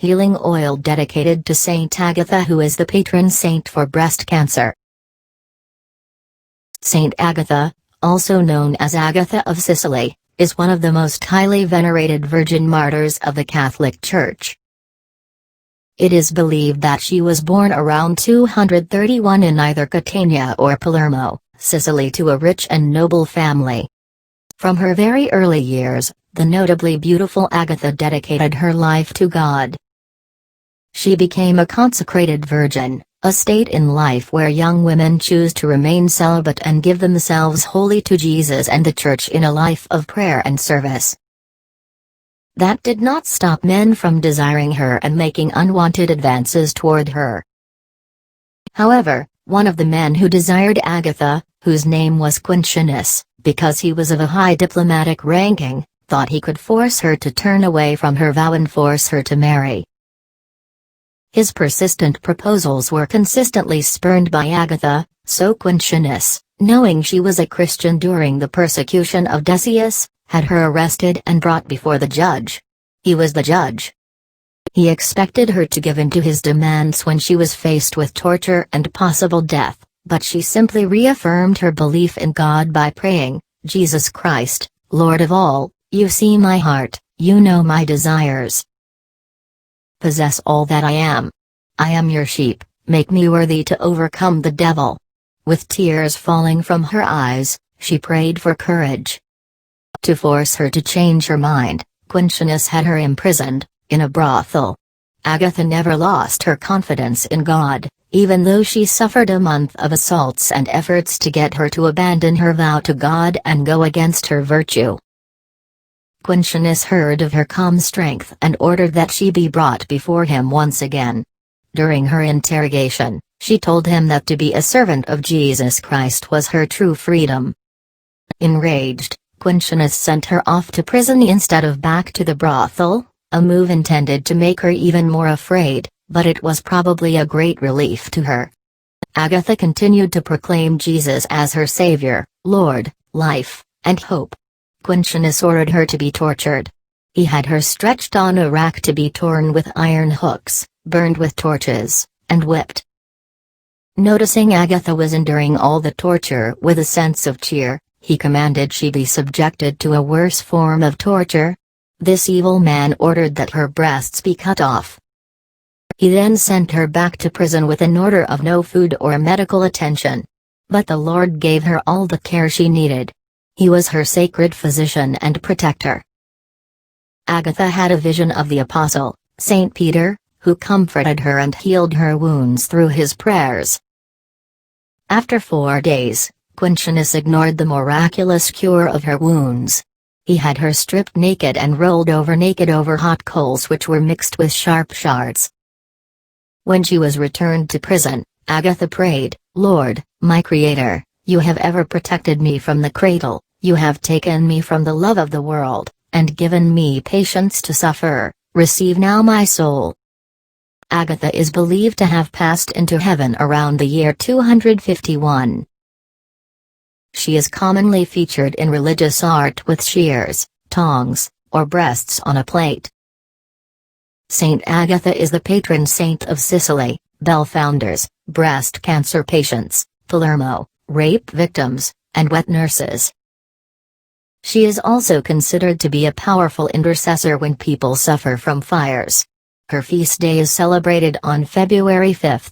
healing oil dedicated to Saint Agatha, who is the patron saint for breast cancer. Saint Agatha, also known as Agatha of Sicily, is one of the most highly venerated virgin martyrs of the Catholic Church. It is believed that she was born around 231 in either Catania or Palermo, Sicily, to a rich and noble family. From her very early years, the notably beautiful Agatha dedicated her life to God. She became a consecrated virgin, a state in life where young women choose to remain celibate and give themselves wholly to Jesus and the Church in a life of prayer and service. That did not stop men from desiring her and making unwanted advances toward her. However, one of the men who desired Agatha, whose name was Quintianus, because he was of a high diplomatic ranking, thought he could force her to turn away from her vow and force her to marry. His persistent proposals were consistently spurned by Agatha, so Quintianus, knowing she was a Christian during the persecution of Decius, had her arrested and brought before the judge. He was the judge. He expected her to give in to his demands when she was faced with torture and possible death, but she simply reaffirmed her belief in God by praying, "Jesus Christ, Lord of all, you see my heart, you know my desires. Possess all that I am. I am your sheep, make me worthy to overcome the devil." With tears falling from her eyes, she prayed for courage. To force her to change her mind, Quintianus had her imprisoned, in a brothel. Agatha never lost her confidence in God, even though she suffered a month of assaults and efforts to get her to abandon her vow to God and go against her virtue. Quintianus heard of her calm strength and ordered that she be brought before him once again. During her interrogation, she told him that to be a servant of Jesus Christ was her true freedom. Enraged, Quintianus sent her off to prison instead of back to the brothel, a move intended to make her even more afraid, but it was probably a great relief to her. Agatha continued to proclaim Jesus as her Savior, Lord, life, and hope. Quintianus ordered her to be tortured. He had her stretched on a rack to be torn with iron hooks, burned with torches, and whipped. Noticing Agatha was enduring all the torture with a sense of cheer, he commanded she be subjected to a worse form of torture. This evil man ordered that her breasts be cut off. He then sent her back to prison with an order of no food or medical attention. But the Lord gave her all the care she needed. He was her sacred physician and protector. Agatha had a vision of the apostle, Saint Peter, who comforted her and healed her wounds through his prayers. After 4 days, Quintianus ignored the miraculous cure of her wounds. He had her stripped naked and rolled over naked over hot coals which were mixed with sharp shards. When she was returned to prison, Agatha prayed, "Lord, my Creator, you have ever protected me from the cradle, you have taken me from the love of the world, and given me patience to suffer, receive now my soul." Agatha is believed to have passed into heaven around the year 251. She is commonly featured in religious art with shears, tongs, or breasts on a plate. Saint Agatha is the patron saint of Sicily, bell founders, breast cancer patients, Palermo, rape victims, and wet nurses. She is also considered to be a powerful intercessor when people suffer from fires. Her feast day is celebrated on February 5.